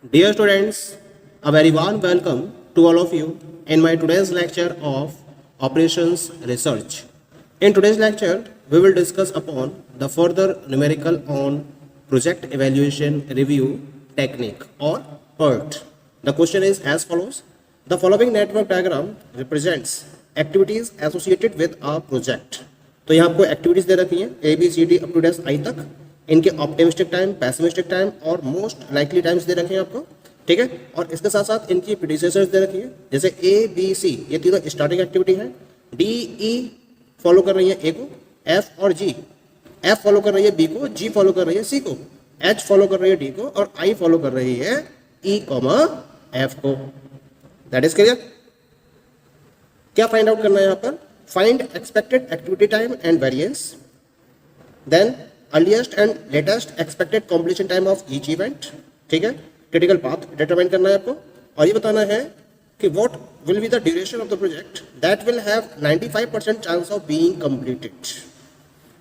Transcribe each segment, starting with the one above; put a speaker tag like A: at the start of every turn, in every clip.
A: Dear students, a very warm welcome to all of you in my today's lecture of Operations Research. In today's lecture, we will discuss upon the further numerical on Project Evaluation Review Technique or PERT. The question is as follows. The following network diagram represents activities associated with a project. तो यहाँ आपको activities दे रखी हैं ABCD up to डेस आई तक, इनके optimistic time, pessimistic time और most likely times they रखे हैं आपको, ठीक है। और इसके साथ साथ इनकी प्रीडिसेसर्स दे रखी है, जैसे ABC ये तीनों स्टार्टिंग एक्टिविटी है, DE फॉलो कर रही है A को, F और G, F फॉलो कर रही है B को, G फॉलो कर रही है C को, H फॉलो कर रही है D को और I फॉलो कर रही है E, F को। That is clear. क्या फाइंड आउट करना है यहाँ पर? Find expected activity time and variance, then earliest and latest expected completion time of each event, ठीक है। क्रिटिकल पाथ डिटरमाइन करना है आपको और ये बताना है कि what will be the duration of the project that will have 95% chance of being completed.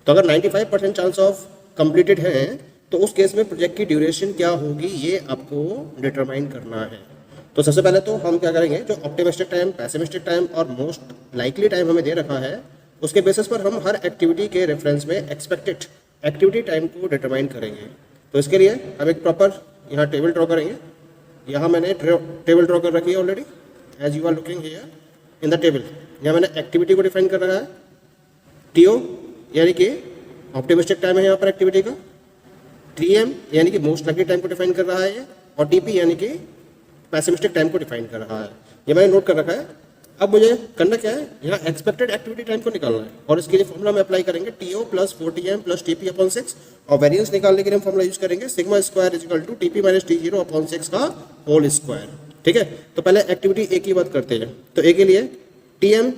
A: तो अगर 95% चांस ऑफ कंप्लीटेड है तो उस केस में प्रोजेक्ट की ड्यूरेशन क्या होगी ये आपको डिटरमाइन करना है। तो सबसे पहले तो हम क्या करेंगे, जो ऑप्टिमिस्टिक टाइम, पेसिमिस्टिक टाइम और मोस्ट लाइकली टाइम हमें दे रखा है उसके बेसिस पर हम हर एक्टिविटी के रेफरेंस में एक्सपेक्टेड एक्टिविटी टाइम को डिटरमाइन करेंगे। तो इसके लिए हम एक प्रॉपर यहाँ टेबल ड्रॉ करेंगे। यहाँ मैंने टेबल ड्रॉ कर रखी है already, as you are looking here in the table. यहाँ मैंने एक्टिविटी को डिफाइन कर रखा है, TO यानी कि ऑप्टिमिस्टिक टाइम है यहाँ पर एक्टिविटी का, TM यानी कि मोस्ट लाइकली टाइम को डिफाइन कर रहा है ये, और TP यानी कि पैसिमिस्टिक टाइम को डिफाइन कर रहा है। ये मैंने नोट कर रखा है। अब मुझे करना क्या है, यहाँ एक्सपेक्टेड एक्टिविटी टाइम को निकालना है और इसके लिए फॉर्मूला में अप्लाई करेंगे TO plus 4TM plus TP upon 6 और वेरिएंस निकालने के लिए हम फॉर्मूला यूज करेंगे sigma square is equal to TP minus T0 upon 6 का होल स्क्वायर, ठीक है। तो पहले एक्टिविटी A की बात करते हैं। तो A के लिए TM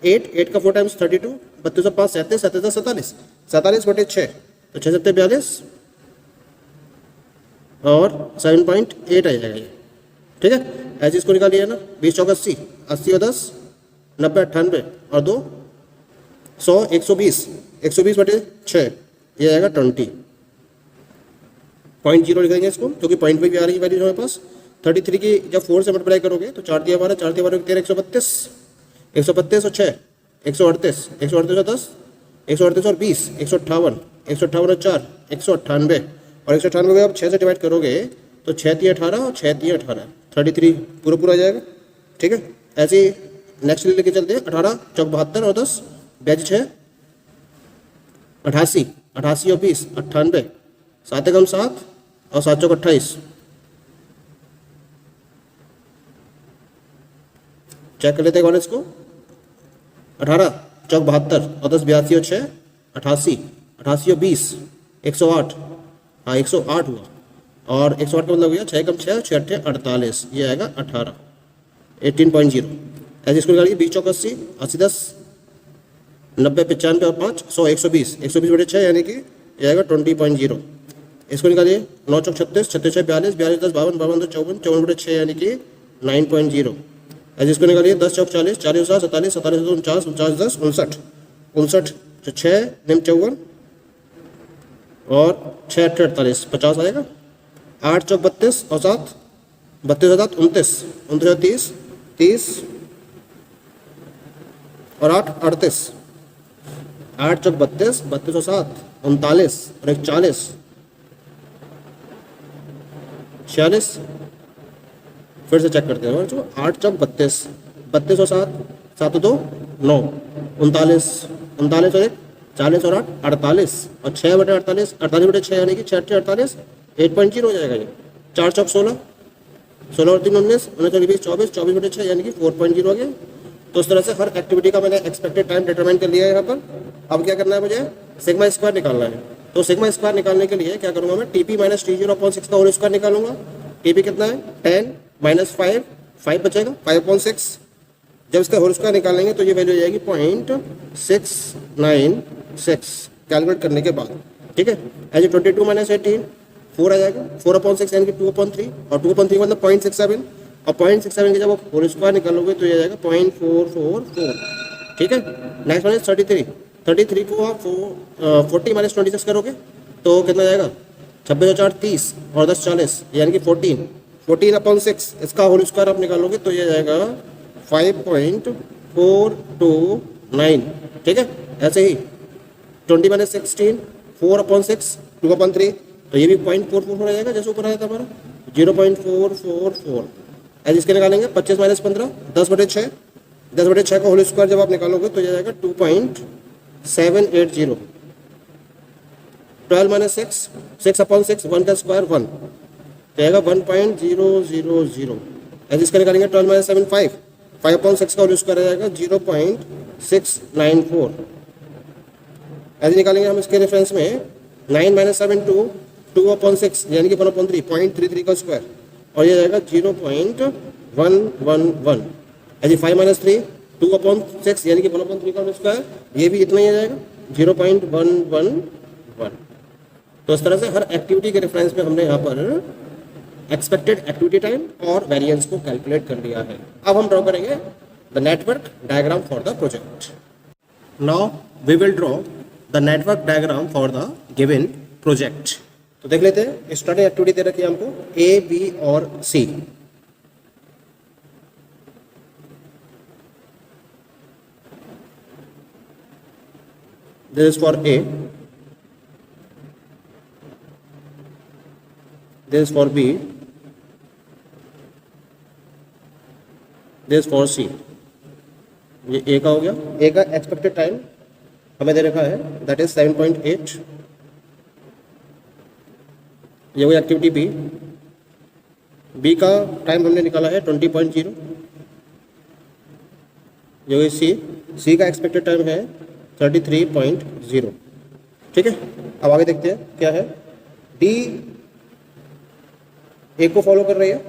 A: 8 का 4 टाइम्स 32, 32 और 5 37, 37 47, 47 बटे 6 तो 6 7 42 और 7.8 आ जाएगा ये, ठीक है। ऐसे इसको निकालिए ना, 20 चौक 80, 80 और 10 90 98 और 2 100 120, 120 बटे 6 ये आएगा 20.0 लिखेंगे इसको, क्योंकि पॉइंट पे भी आ रही है वैल्यू हमारे पास। 33 की जब 4 से मल्टीप्लाई करोगे तो 4 दिया 12, 4 दिया 12 13 132, 132 और 6 138, 138 और 10 138 और 20 158, 158 और 4 198 और 198 को आप 6 से डिवाइड करोगे तो 6 3 18 और 6 3 18 33 पूरा आ जाएगा, ठीक है। ऐसे ही नेक्स्ट लेके चलते हैं। 18 चौक 72 और 10 ब्याज 6 88, 88 और 20 98, 7 कम 7 और 7 चौक 28। चेक कर लेते हैं कॉलेज को। 18 चौक 72 और 10 82 और 6 88, 88 और 20 108, हाँ 108 हुआ और 108 का मतलब हो गया 6 कम 6 6 8 48, ये आएगा 18 18.0। ऐसे इसको निकालिए 20 चौक 80, 80 10 90 95 और 5 100 120, 120 बटे 6 यानी कि ये आएगा 20.0। इसको निकालिए 9 चौक 36, 36 6 42, 42 10 52, 52 2 54, 54 बटे 6 यानी कि 9.0। ऐसे इसको निकालिए 10 चौक 40, 40 7 47, 47 2 49, 49 10 59, 59 6 निम 54 और 6 8 48 50 आएगा। 8 चौक 32 और 7 32 और 7 29, 29 और 30 30 और 8 38, 8 चौक 32, 32 और 7 39 और 1 40 46। फिर से चेक करते हैं जो 8 चौक 32, 32 और 7 7 2 9 39, 39 और 1 40 और 8 48 और 6 बटे 48, 48 बटे 6 यानी कि 6 8 48 8.0 हो जाएगा ये। 4 चौक 16, 16 और 3 19, 19 20 24, 24 बटे 6 यानी कि 4.0 हो गया। तो इस तरह से हर एक्टिविटी का मैंने एक्सपेक्टेड टाइम डिटरमाइन कर लिया है यहाँ पर। अब क्या करना है, मुझे सिग्मा स्क्वायर निकालना है। तो सिग्मा स्क्वायर निकालने के लिए क्या करूँगा मैं, TP माइनस T0 अपॉन 6 का होल स्क्वायर निकालूंगा। TP कितना है 10 माइनस 5 5 बचेगा 5/6। जब इसका होल स्क्वायर निकालेंगे तो ये वैल्यू हो जाएगी 0.696 कैलकुलेट करने के बाद, ठीक है। एज 22 माइनस 18 4 आ जाएगा, 4/6 यानी कि 2/3 और 2/3 मतलब 0.67 और 0.67 के जब आप होल स्क्वायर निकालोगे तो ये आ जाएगा 0.444, ठीक है। नेक्स्ट वन इज 33, 33 को आप 40 माइनस 26 करोगे तो कितना जाएगा 26 और 4 30 और 10 40 यानी कि 14 14/6 इसका होल स्क्वायर आप निकालोगे तो ये जाएगा 5.429, ठीक है। ऐसे ही 20 - 16 4/6 2/3, तो ये भी 0.444 आ जाएगा जैसे ऊपर आया था हमारा 0.444। ऐसे इसके निकालेंगे 25 - 15 10/6, 10/6 का होल स्क्वायर जब आप निकालोगे तो ये जाएगा 2.780। 12 - 6 6/6 1 का स्क्वायर 1, तो आएगा 1.000। ऐसे इसका निकालेंगे 12 - 7 5, 5/6 का होल स्क्वायर आ जाएगा 0.694। ऐसे निकालेंगे हम इसके रेफरेंस में 9 - 7 2/6 यानी कि 1/3 0.33 का स्क्वायर, और ये जाएगा 0.111। ऐसे 5 - 3 2/6 यानी कि 1/3 का स्क्वायर, ये भी इतना ही आ जाएगा 0.111। तो इस तरह से हर एक्टिविटी के रेफरेंस में हमने यहाँ पर एक्सपेक्टेड एक्टिविटी टाइम और वेरिएंस को कैलकुलेट कर लिया है। अब हम ड्रॉ करेंगे the network diagram for the project. Now we will draw the network diagram for the given project. तो देख लेते हैं, स्टार्टिंग एक्टिविटी दे रखी है हमको ए, बी और C. This is for A, this is for B, this for C. ये A का हो गया। ए का एक्सपेक्टेड टाइम हमें दे रखा है दैट इज 7.8। ये हुई एक्टिविटी बी। बी का टाइम हमने निकाला है 20.0। ये हुई सी। सी का एक्सपेक्टेड टाइम है 33.0, ठीक है। अब आगे देखते हैं क्या है। डी ए को फॉलो कर रही है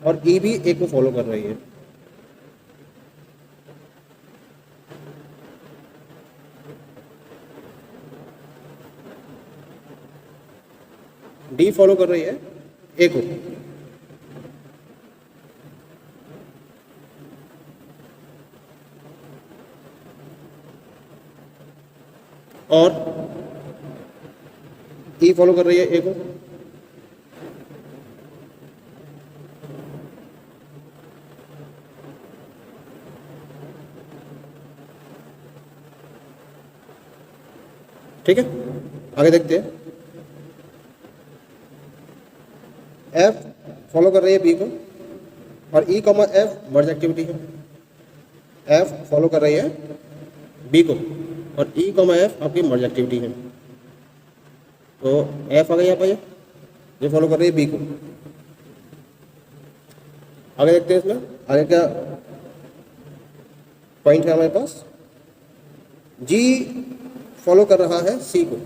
A: और ई भी ए को फॉलो कर रही है। डी फॉलो कर रही है ए को, और ई फॉलो कर रही है ए को। ठीक है, आगे देखते हैं। एफ फॉलो कर रही है बी को और ई कॉमा एफ मर्ज एक्टिविटी है। एफ फॉलो कर रही है बी को और ई कॉमा एफ आपकी मर्ज एक्टिविटी है। तो एफ आ गई यहाँ पर, ये फॉलो कर रही है बी को। आगे देखते हैं इसमें आगे क्या पॉइंट है हमारे पास। जी फॉलो कर रहा है सी को।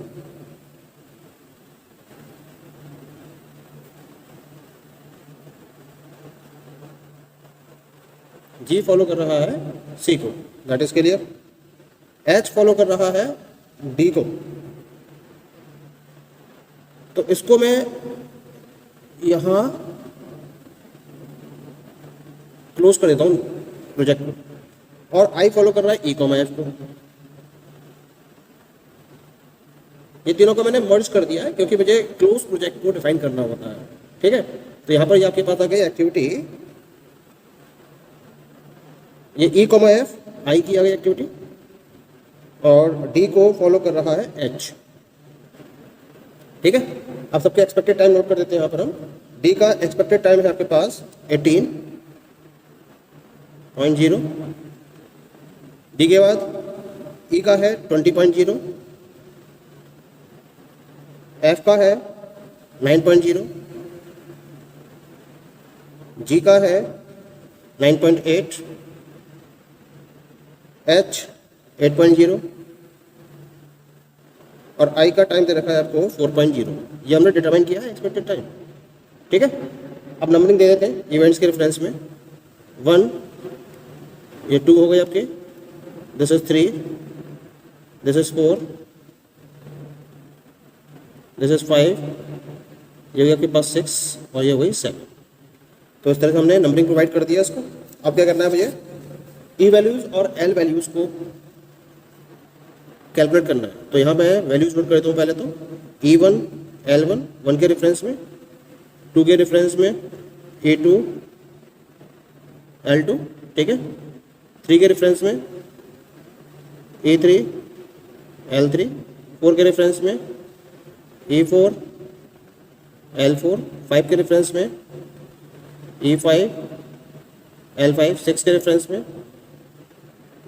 A: जी फॉलो कर रहा है सी को, that is clear. H follow कर रहा है डी को। तो इसको मैं यहां क्लोज कर देता हूं प्रोजेक्ट को, और आई फॉलो कर रहा है ई कॉमा एफ को। ये तीनों को मैंने मर्ज कर दिया है क्योंकि मुझे क्लोज प्रोजेक्ट को डिफाइन करना होता है, ठीक है। तो यहां पर ये आपके पास आ गई एक्टिविटी, ये ई कॉमा एफ आई की आ गई एक्टिविटी, और डी को फॉलो कर रहा है एच, ठीक है। अब सबके एक्सपेक्टेड टाइम नोट कर देते हैं। यहाँ पर हम डी का एक्सपेक्टेड टाइम है आपके पास 18.0। डी के बाद ई का है 20.0, एफ का है 9.0, जी का है 9.8, एच 8.0 और आई का टाइम दे रखा है आपको 4.0। ये हमने डिटरमाइन किया है एक्सपेक्टेड टाइम, ठीक है। अब नंबरिंग दे देते हैं इवेंट्स के रेफरेंस में। 1, ये 2 हो गए आपके, this is 3, this is 4, this is 5, ये हो गया आपके पास 6 और ये हो गई 7। तो इस तरह से हमने नंबरिंग प्रोवाइड कर दिया इसको। अब क्या करना है मुझे, ई वैल्यूज और एल वैल्यूज को कैलकुलेट करना है। तो यहाँ मैं वैल्यूज नोट कर देता हूँ पहले। तो E1 L1 1 के रेफरेंस में, 2 के रेफरेंस में E2 L2, ठीक है। 3 के रेफरेंस में E3 L3, 4 के रेफरेंस में E4 L4, 5 के रेफरेंस में E5 L5, 6 के रेफरेंस में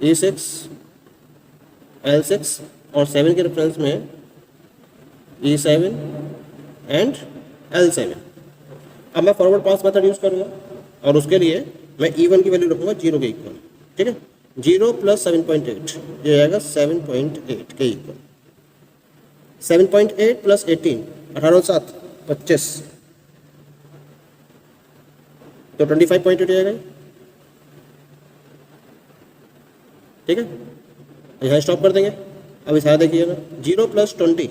A: E6 L6 और 7 के रेफरेंस में E7 एंड L7। अब मैं फॉरवर्ड पास मेथड यूज़ करूँगा और उसके लिए मैं E1 की वैल्यू रखूँगा 0 के इक्वल, ठीक है। 0 प्लस 7.8 ये आएगा 7.8 के इक्वल। 7.8 प्लस 18, 18 और 7 25, तो 25.8 आएगा, ठीक है। यहाँ स्टॉप कर देंगे। अब इस देखिएगा 0 प्लस 20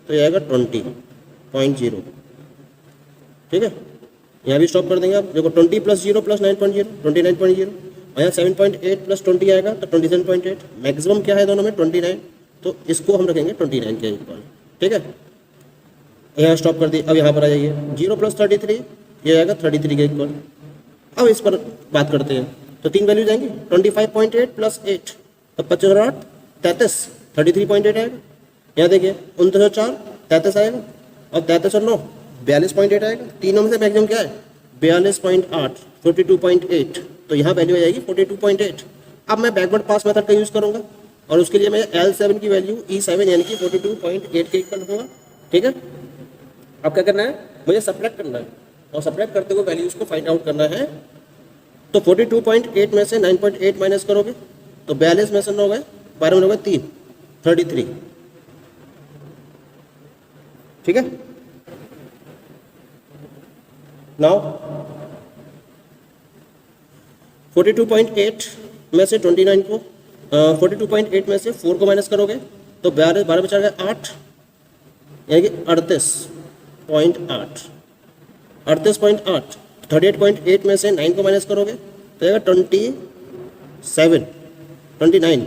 A: तो ये आएगा 20.0, ठीक है। यहाँ भी स्टॉप कर देंगे। आप देखो 20 प्लस 0 प्लस 9.0 29.0, और यहाँ 7.8 प्लस 20 आएगा तो 27.8। मैक्सिमम क्या है दोनों में 29, तो इसको हम रखेंगे 29 के इक्वल, ठीक है। यहाँ स्टॉप कर दिए। अब यहाँ पर आ जाइए 0 प्लस 33 ये आएगा 33 के इक्वल। अब इस पर बात करते हैं तो 3 वैल्यू जाएंगी 25.8 प्लस 8 तो 25 और 8 33, 33.8 आएगा। यहाँ देखिए 29 और 4 33 आएगा, और 33 और 9 42.8 आएगा। तीनों में से मैक्सिमम क्या है 42.8, 42.8, तो यहाँ वैल्यू आ जाएगी 42.8। अब मैं बैकवर्ड पास मेथड का यूज़ करूँगा और उसके लिए मैं L7 की वैल्यू E7 यानी कि 42.8 के इक्वल रखूँगा, ठीक है। अब क्या करना है, मुझे सब्ट्रैक्ट करना है और सब्ट्रैक्ट करते हुए वैल्यूज़ को फाइंड आउट करना है। तो 42.8 में से 9.8 माइनस करोगे तो 42 में से 9 गए 12 में 9 गए 3, 33, ठीक है। नाउ 42.8 में से 29 को 42.8 में से 4 को माइनस करोगे तो 12 बचा गया 8, यानी कि 38.8, 38.8। 38.8 में से 9 को माइनस करोगे तो आएगा 29,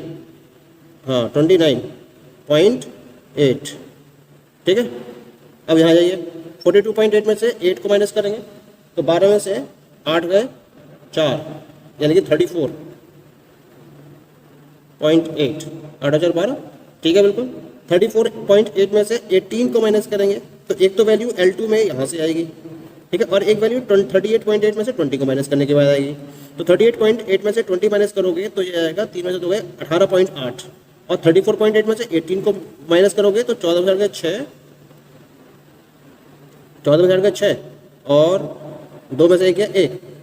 A: हाँ 29.8, ठीक है। अब यहाँ जाइए 42.8 में से 8 को माइनस करेंगे तो 12 में से 8 गए 4, यानी कि 34.8, 8 और 12, ठीक है बिल्कुल। 34.8 में से 18 को माइनस करेंगे तो एक तो वैल्यू L2 में यहाँ से आएगी, ठीक है, और एक वैल्यू 38.8 में से 20 को माइनस करने के बाद आएगी। तो 38.8 में से 20 माइनस करोगे तो ये आएगा 3 में से 2 गए 18.8, और 34.8 में से 18 को माइनस करोगे तो 14 में 6, 14 में 6 और 2 में से एक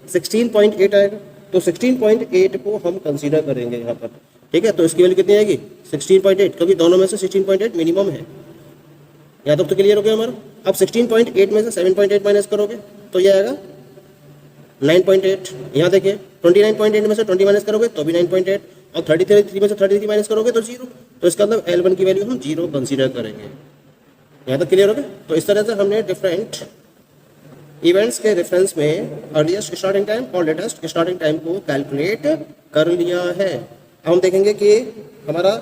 A: 16.8 आएगा। तो 16.8 को हम कंसीडर करेंगे यहाँ पर, ठीक है। तो इसकी वैल्यू कितनी आएगी 16.8, क्योंकि दोनों में से 16.8 मिनिमम है। यहाँ तक तो क्लियर हो गया हमारा। अब 16.8 में से 7.8 माइनस करोगे तो ये आएगा 9.8। यहाँ देखिए 29.8 में से 20 माइनस करोगे तो भी 9.8, और 33 में से 33 माइनस करोगे तो 0। तो इसका मतलब L1 की वैल्यू हम 0 कंसीडर करेंगे। यहाँ तक क्लियर हो गया। तो इस तरह से हमने डिफरेंट इवेंट्स के रेफरेंस में अर्लीस्ट स्टार्टिंग टाइम और लेटेस्ट स्टार्टिंग टाइम को कैलकुलेट कर लिया है। अब हम देखेंगे कि हमारा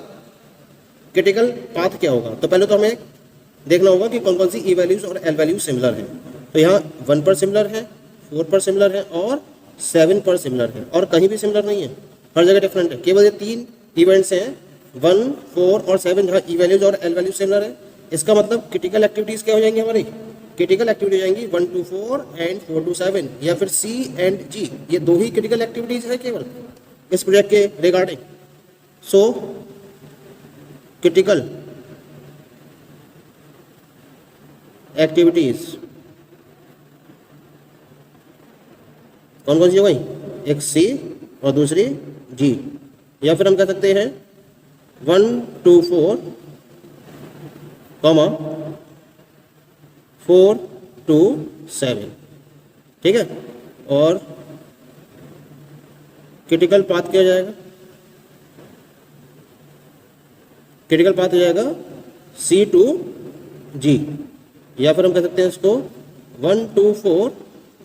A: क्रिटिकल पाथ क्या होगा। तो पहले तो हमें देखना होगा कि कौन कौन सी ई वैल्यूज और एल वैल्यूज सिमिलर है। तो यहाँ 1 पर सिमिलर है, 4 पर सिमिलर है और 7 पर सिमिलर है, और कहीं भी सिमिलर नहीं है, हर जगह डिफरेंट है। केवल ये 3 इवेंट्स हैं 1, 4 और 7 जहाँ ई वैल्यूज और एल वैल्यूज सिमिलर है। इसका मतलब क्रिटिकल एक्टिविटीज़ क्या हो जाएंगी हमारी, क्रिटिकल एक्टिविटी हो जाएंगी 1 to 4 एंड 4 to 7, या फिर C एंड G, ये 2 ही क्रिटिकल एक्टिविटीज़ है केवल इस प्रोजेक्ट के रिगार्डिंग। सो क्रिटिकल एक्टिविटीज कौन कौन सी हो गई, एक C और दूसरी G, या फिर हम कह सकते हैं 1 to 4, 4 to 7, ठीक है। और क्रिटिकल पाथ क्या हो जाएगा, क्रिटिकल पाथ हो जाएगा C to G, या फिर हम कह सकते हैं इसको 1 to 4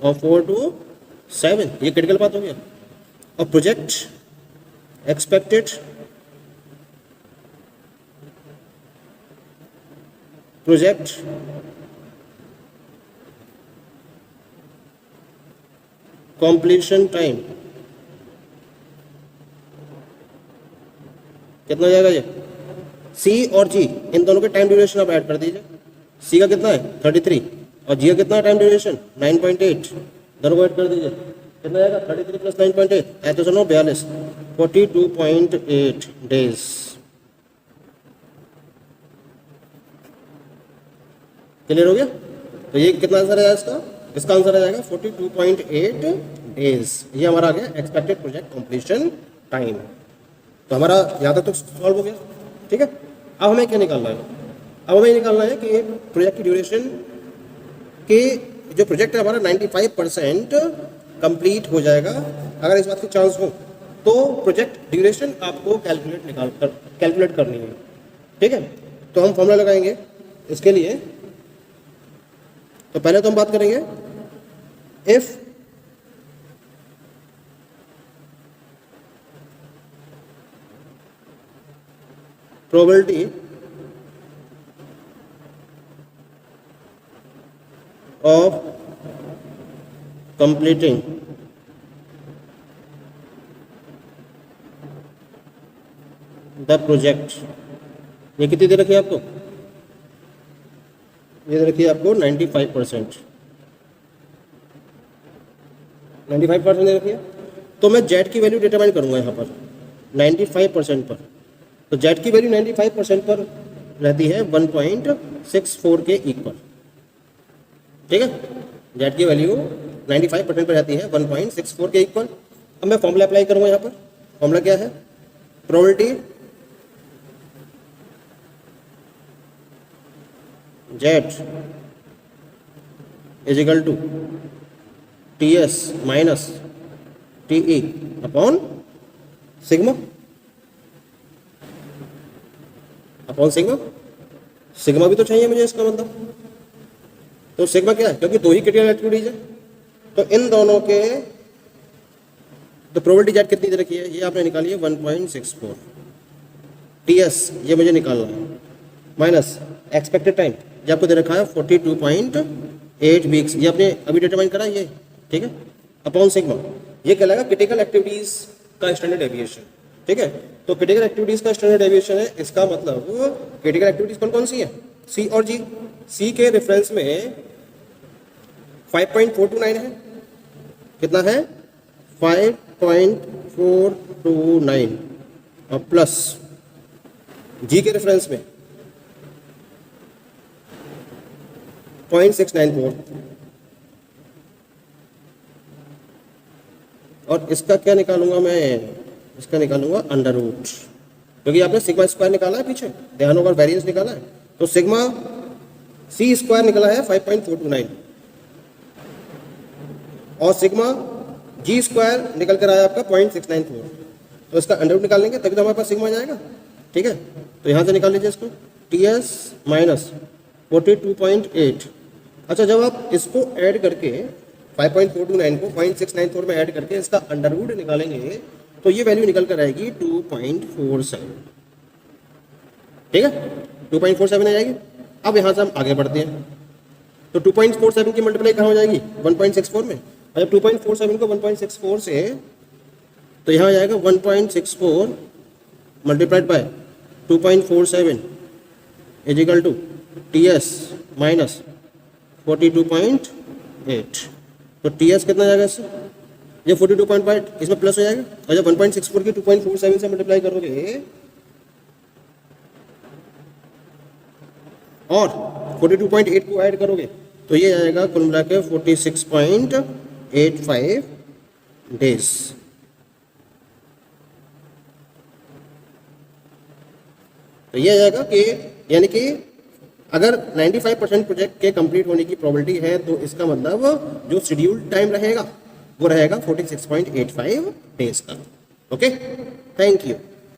A: और 4 to 7, ये क्रिटिकल पाथ हो गया। और प्रोजेक्ट एक्सपेक्टेड कंप्लीशन टाइम कितना हो जाएगा ये, सी और जी इन दोनों के टाइम ड्यूरेशन आप ऐड कर दीजिए। सी का कितना है 33 और जी का कितना है टाइम ड्यूरेशन 9.8, दोनों को ऐड कर दीजिए, कितना आएगा 33 प्लस 9.8 है तो सुनो 42, 42.8 डेज। क्लियर हो गया? तो ये कितना आंसर है इसका, इसका आंसर आ जाएगा 42.8 डेज। ये हमारा आ गया एक्सपेक्टेड प्रोजेक्ट कंप्लीशन टाइम। तो हमारा यहाँ तक तो सॉल्व हो गया, ठीक है। अब हमें क्या निकालना है, अब हमें निकालना है कि प्रोजेक्ट की ड्यूरेशन कि जो प्रोजेक्ट है हमारा 95% कंप्लीट हो जाएगा। अगर इस बात की चांस हो तो प्रोजेक्ट ड्यूरेशन आपको कैलकुलेट करनी है, ठीक है। तो हम फॉर्मूला लगाएंगे इसके लिए। तो पहले तो हम बात करेंगे if probability of completing the project, ये कितनी दे रखी है आपको, ये दे रखी है आपको 95%, 95% दे रखी है। तो मैं जेड की वैल्यू डिटरमाइन करूंगा यहाँ पर 95% पर। तो जेड की वैल्यू 95% पर रहती है 1.64 के इक्वल, ठीक है। जेड की वैल्यू 95% पर रहती है 1.64 के इक्वल। अब मैं फॉर्मूला अप्लाई करूंगा यहाँ पर। फॉर्मूला क्या है, probability Z is equal to T S minus T E upon sigma, upon sigma. Sigma भी तो चाहिए मुझे इसका मतलब। तो सिग्मा क्या है, क्योंकि दो ही क्रिटिकल एक्टिविटीज है तो इन दोनों के तो प्रोबेबिलिटी जेड कितनी दे रखी है, ये आपने निकाली है 1.64, टी एस ये मुझे निकालना है, माइनस एक्सपेक्टेड टाइम ये आपको दे रखा है 42.8 वीक्स, ये आपने अभी डिटरमाइन करा ये, ठीक है। अपॉन सिग्मा ये कहलाएगा क्रिटिकल एक्टिविटीज का स्टैंडर्ड डेविएशन, ठीक है। तो क्रिटिकल एक्टिविटीज का स्टैंडर्ड डेविएशन है, इसका मतलब क्रिटिकल एक्टिविटीज कौन कौन सी है, सी और जी। सी के रेफरेंस में 5.429 है, कितना है 5.429 और प्लस जी के रेफरेंस में 0.694 और इसका क्या निकालूंगा मैं, इसका निकालूंगा अंडर रूट, क्योंकि आपने सिग्मा स्क्वायर निकाला है पीछे, ध्यान होगा वेरिएंस निकाला है। तो सिग्मा सी स्क्वायर निकला है 5.429 और सिग्मा जी स्क्वायर निकल कर आया आपका 0.694। तो इसका अंडर रूट निकालेंगे तभी तो हमारे पास सिग्मा जाएगा, ठीक है। तो यहाँ से निकाल लीजिए इसको, टी एस माइनस 42.8। अच्छा, जब आप इसको ऐड करके 5.429 को 0.694 में ऐड करके इसका अंडर रूट निकालेंगे तो ये वैल्यू निकल कर आएगी 2.47, ठीक है। 2.47 आ जाएगी। अब यहाँ से हम आगे बढ़ते हैं। तो 2.47 की मल्टीप्लाई कहाँ हो जाएगी 1.64 में, और जब 2.47 को 1.64 से तो यहाँ आ जाएगा 1.64 multiplied by 2.47 is equal to T S minus 42.8। तो टी एस कितना जाएगा इससे, ये 42.8 इसमें प्लस हो जाएगा, और जब 1.64 की 2.47 से मल्टीप्लाई करोगे और 42.8 को ऐड करोगे तो ये आएगा कुल मिला के 46.85 डेज। तो ये आएगा कि यानी कि अगर 95% प्रोजेक्ट के कंप्लीट होने की प्रोबेबिलिटी है तो इसका मतलब जो शेड्यूल टाइम रहेगा वो रहेगा 46.85 डेज का। Okay, thank you.